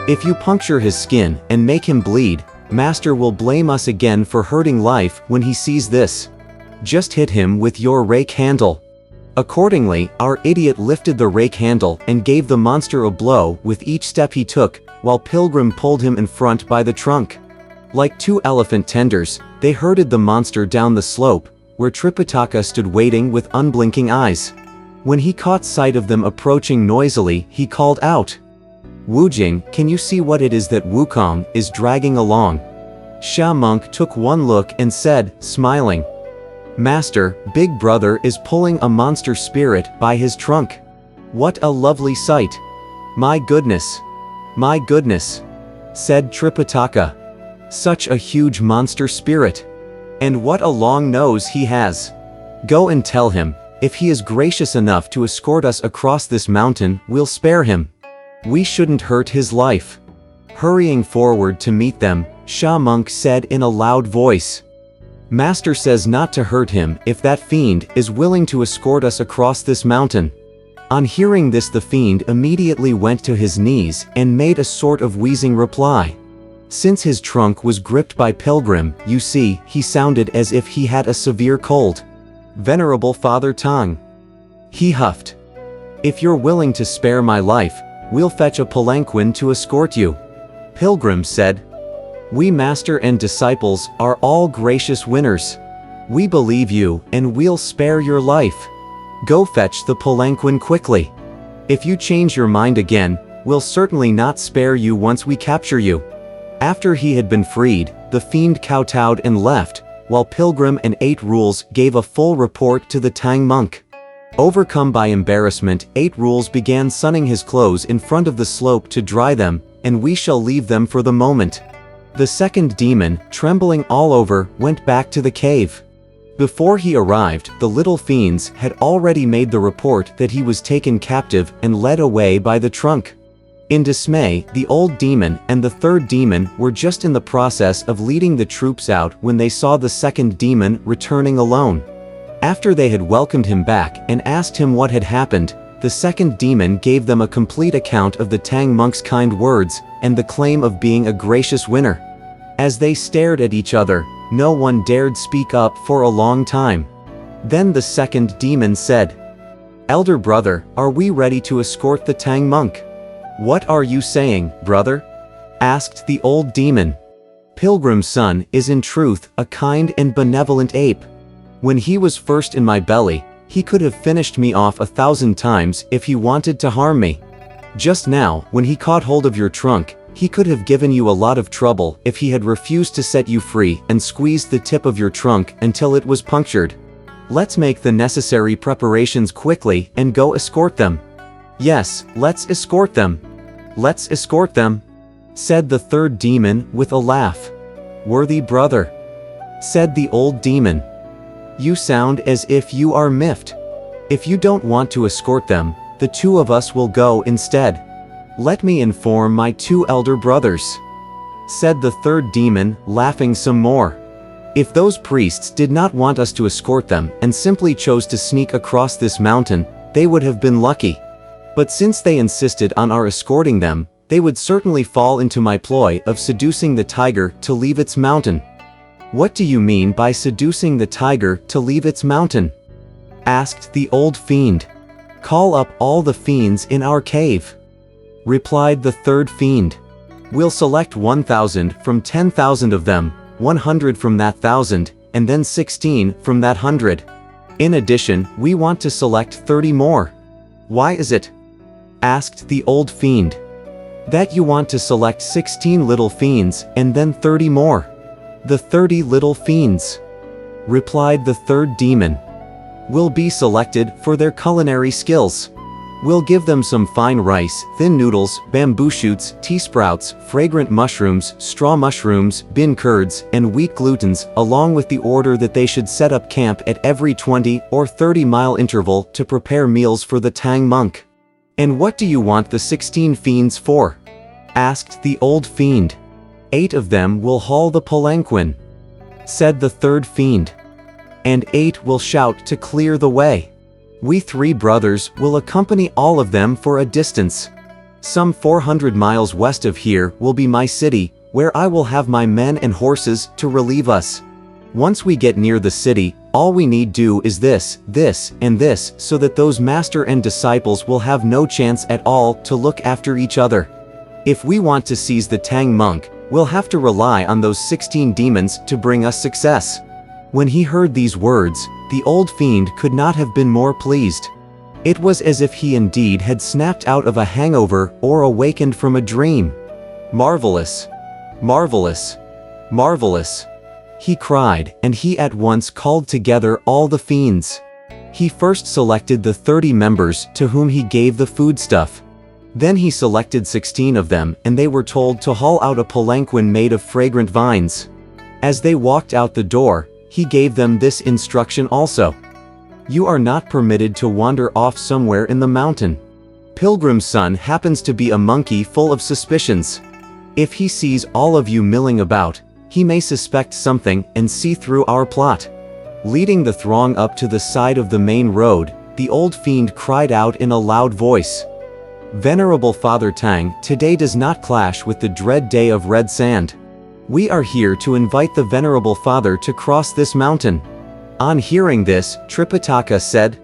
If you puncture his skin and make him bleed, Master will blame us again for hurting life when he sees this. Just hit him with your rake handle." Accordingly, our idiot lifted the rake handle and gave the monster a blow with each step he took, while Pilgrim pulled him in front by the trunk. Like two elephant tenders, they herded the monster down the slope, where Tripitaka stood waiting with unblinking eyes. When he caught sight of them approaching noisily, he called out, "Wujing, can you see what it is that Wukong is dragging along?" Sha Monk took one look and said, smiling, "Master, Big Brother is pulling a monster spirit by his trunk. What a lovely sight! My goodness! My goodness!" said Tripitaka. "Such a huge monster spirit! And what a long nose he has! Go and tell him, if he is gracious enough to escort us across this mountain, we'll spare him. We shouldn't hurt his life." Hurrying forward to meet them, Sha Monk said in a loud voice, "Master says not to hurt him if that fiend is willing to escort us across this mountain." On hearing this, the fiend immediately went to his knees and made a sort of wheezing reply. Since his trunk was gripped by Pilgrim, you see, he sounded as if he had a severe cold. "Venerable Father Tang," he huffed, "if you're willing to spare my life, we'll fetch a palanquin to escort you." Pilgrim said, "We master and disciples are all gracious winners. We believe you, and we'll spare your life. Go fetch the palanquin quickly. If you change your mind again, we'll certainly not spare you once we capture you." After he had been freed, the fiend kowtowed and left, while Pilgrim and 8 Rules gave a full report to the Tang monk. Overcome by embarrassment, 8 Rules began sunning his clothes in front of the slope to dry them, and we shall leave them for the moment. The second demon, trembling all over, went back to the cave. Before he arrived, the little fiends had already made the report that he was taken captive and led away by the trunk. In dismay, the old demon and the third demon were just in the process of leading the troops out when they saw the second demon returning alone. After they had welcomed him back and asked him what had happened, the second demon gave them a complete account of the Tang monk's kind words and the claim of being a gracious winner. As they stared at each other, no one dared speak up for a long time. Then the second demon said, "Elder brother, are we ready to escort the Tang monk?" "What are you saying, brother?" asked the old demon. "Pilgrim's son is in truth a kind and benevolent ape. When he was first in my belly, he could have finished me off 1,000 times if he wanted to harm me. Just now, when he caught hold of your trunk, he could have given you a lot of trouble if he had refused to set you free and squeezed the tip of your trunk until it was punctured. Let's make the necessary preparations quickly and go escort them." "Yes, let's escort them. Let's escort them," said the third demon with a laugh. "Worthy brother," said the old demon, "you sound as if you are miffed. If you don't want to escort them, the 2 of us will go instead. Let me inform my 2 elder brothers," said the third demon, laughing some more. "If those priests did not want us to escort them and simply chose to sneak across this mountain, they would have been lucky. But since they insisted on our escorting them, they would certainly fall into my ploy of seducing the tiger to leave its mountain." "What do you mean by seducing the tiger to leave its mountain?" asked the old fiend. "Call up all the fiends in our cave," replied the third fiend. "We'll select 1,000 from 10,000 of them, 100 from that 1,000, and then 16 from that 100. In addition, we want to select 30 more." "Why is it?" asked the old fiend. "That you want to select 16 little fiends and then 30 more. The 30 little fiends," replied the third demon, "will be selected for their culinary skills. We'll give them some fine rice, thin noodles, bamboo shoots, tea sprouts, fragrant mushrooms, straw mushrooms, bean curds, and wheat glutens, along with the order that they should set up camp at every 20 or 30-mile interval to prepare meals for the Tang monk." "And what do you want the 16 fiends for?" asked the old fiend. "8 of them will haul the palanquin," said the third fiend, "and 8 will shout to clear the way. We 3 brothers will accompany all of them for a distance. Some 400 miles west of here will be my city, where I will have my men and horses to relieve us. Once we get near the city, all we need do is this, and this, so that those master and disciples will have no chance at all to look after each other. If we want to seize the Tang monk, we'll have to rely on those 16 demons to bring us success." When he heard these words, the old fiend could not have been more pleased. It was as if he indeed had snapped out of a hangover or awakened from a dream. "Marvelous! Marvelous! Marvelous!" he cried, and he at once called together all the fiends. He first selected the 30 members to whom he gave the foodstuff. Then he selected 16 of them, and they were told to haul out a palanquin made of fragrant vines. As they walked out the door, he gave them this instruction also: "You are not permitted to wander off somewhere in the mountain. Pilgrim's son happens to be a monkey full of suspicions. If he sees all of you milling about, he may suspect something and see through our plot." Leading the throng up to the side of the main road, the old fiend cried out in a loud voice, "Venerable Father Tang, today does not clash with the dread day of red sand. We are here to invite the Venerable Father to cross this mountain." On hearing this, Tripitaka said,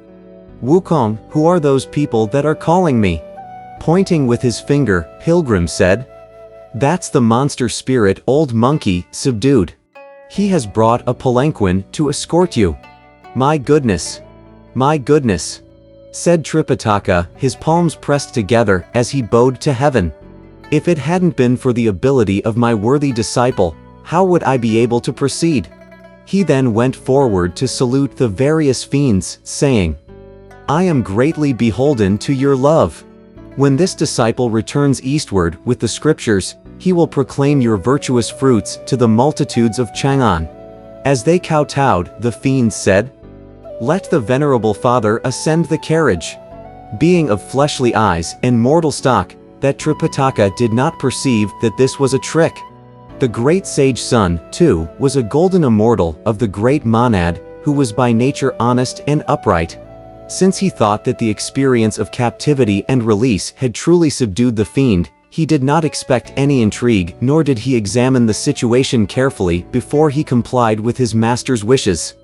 "Wukong, who are those people that are calling me?" Pointing with his finger, Pilgrim said, "That's the monster spirit old monkey subdued. He has brought a palanquin to escort you." "My goodness! My goodness!" said Tripitaka, his palms pressed together as he bowed to heaven. "If it hadn't been for the ability of my worthy disciple, how would I be able to proceed?" He then went forward to salute the various fiends, saying, "I am greatly beholden to your love. When this disciple returns eastward with the scriptures, he will proclaim your virtuous fruits to the multitudes of Chang'an." As they kowtowed, the fiends said, "Let the Venerable Father ascend the carriage." Being of fleshly eyes and mortal stock, that Tripitaka did not perceive that this was a trick. The great sage son, too, was a golden immortal of the great monad, who was by nature honest and upright. Since he thought that the experience of captivity and release had truly subdued the fiend, he did not expect any intrigue, nor did he examine the situation carefully before he complied with his master's wishes.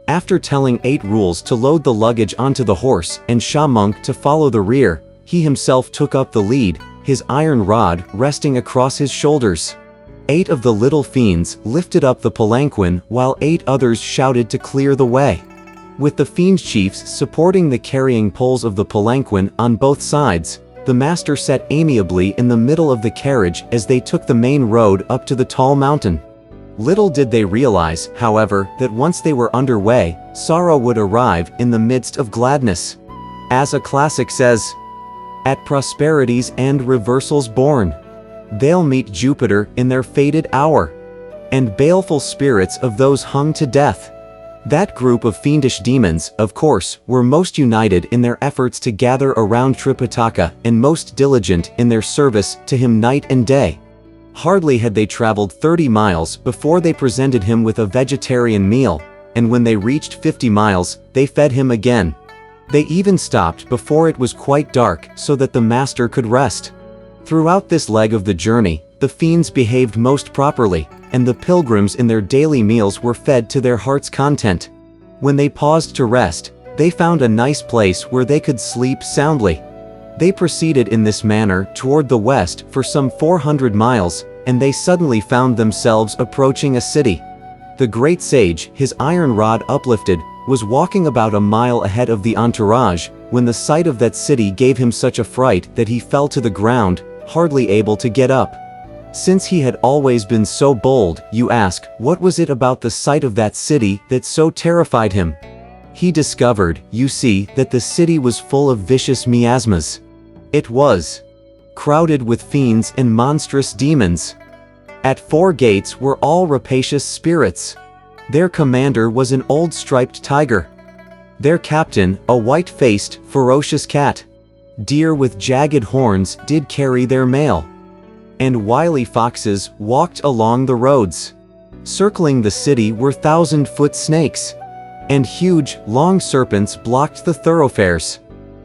After telling 8 rules to load the luggage onto the horse and Sha Monk to follow the rear, he himself took up the lead, his iron rod resting across his shoulders. 8 of the little fiends lifted up the palanquin while 8 others shouted to clear the way. With the fiend chiefs supporting the carrying poles of the palanquin on both sides, the master sat amiably in the middle of the carriage as they took the main road up to the tall mountain. Little did they realize, however, that once they were underway, sorrow would arrive in the midst of gladness. As a classic says, "At prosperity's and reversals born, they'll meet Jupiter in their fated hour, and baleful spirits of those hung to death." That group of fiendish demons, of course, were most united in their efforts to gather around Tripitaka and most diligent in their service to him night and day. Hardly had they traveled 30 miles before they presented him with a vegetarian meal, and when they reached 50 miles, they fed him again. They even stopped before it was quite dark so that the master could rest. Throughout this leg of the journey, the fiends behaved most properly, and the pilgrims in their daily meals were fed to their heart's content. When they paused to rest, they found a nice place where they could sleep soundly. They proceeded in this manner toward the west for some 400 miles, and they suddenly found themselves approaching a city. The great sage, his iron rod uplifted, was walking about a mile ahead of the entourage, when the sight of that city gave him such a fright that he fell to the ground, hardly able to get up. Since he had always been so bold, you ask, what was it about the sight of that city that so terrified him? He discovered, you see, that the city was full of vicious miasmas. It was crowded with fiends and monstrous demons. At 4 gates were all rapacious spirits. Their commander was an old striped tiger. Their captain, a white-faced, ferocious cat. Deer with jagged horns did carry their mail. And wily foxes walked along the roads. Circling the city were 1,000-foot snakes. And huge, long serpents blocked the thoroughfares.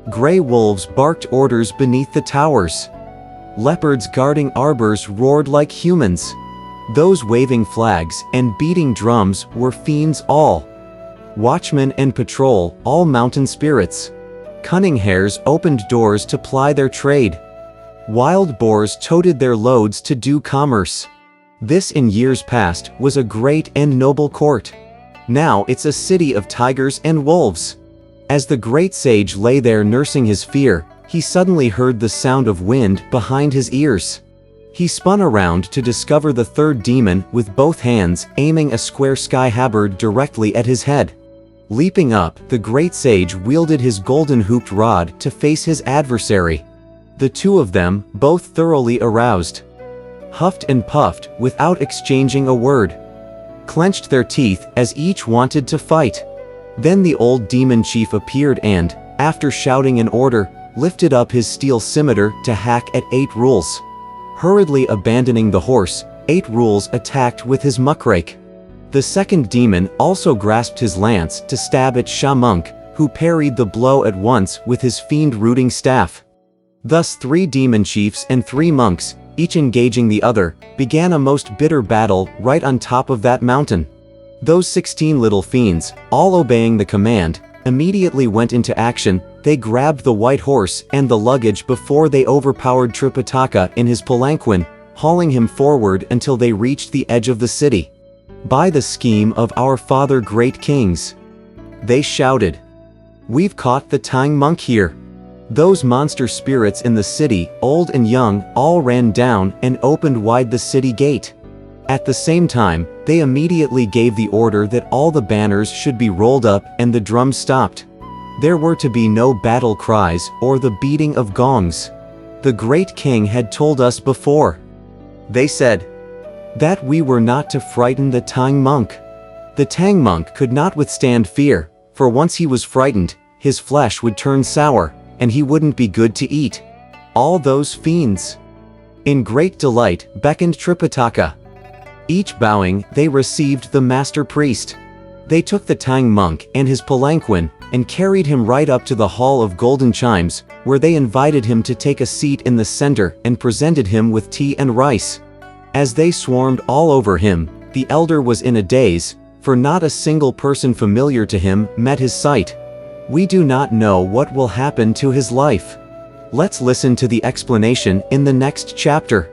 Gray wolves barked orders beneath the towers. Leopards guarding arbors roared like humans. Those waving flags and beating drums were fiends all. Watchmen and patrol, all mountain spirits. Cunning hares opened doors to ply their trade. Wild boars toted their loads to do commerce. This in years past was a great and noble court. Now it's a city of tigers and wolves. As the great sage lay there nursing his fear, he suddenly heard the sound of wind behind his ears. He spun around to discover the third demon with both hands aiming a square sky halberd directly at his head. Leaping up, the great sage wielded his golden-hooped rod to face his adversary. The two of them, both thoroughly aroused, huffed and puffed without exchanging a word, clenched their teeth as each wanted to fight. Then the old demon chief appeared and, after shouting an order, lifted up his steel scimitar to hack at 8 Rules. Hurriedly abandoning the horse, 8 Rules attacked with his muckrake. The second demon also grasped his lance to stab at Sha Monk, who parried the blow at once with his fiend-rooting staff. Thus 3 demon chiefs and 3 monks, each engaging the other, began a most bitter battle right on top of that mountain. Those 16 little fiends, all obeying the command, immediately went into action. They grabbed the white horse and the luggage before they overpowered Tripitaka in his palanquin, hauling him forward until they reached the edge of the city. "By the scheme of our father great kings," they shouted, "we've caught the Tang monk here." Those monster spirits in the city, old and young, all ran down and opened wide the city gate. At the same time, they immediately gave the order that all the banners should be rolled up and the drums stopped. There were to be no battle cries or the beating of gongs. The great king had told us before. They said that we were not to frighten the Tang monk. The Tang monk could not withstand fear, for once he was frightened, his flesh would turn sour, and he wouldn't be good to eat. All those fiends, in great delight, beckoned Tripitaka. Each bowing, they received the master priest. They took the Tang monk and his palanquin, and carried him right up to the Hall of Golden Chimes, where they invited him to take a seat in the center and presented him with tea and rice. As they swarmed all over him, the elder was in a daze, for not a single person familiar to him met his sight. We do not know what will happen to his life. Let's listen to the explanation in the next chapter.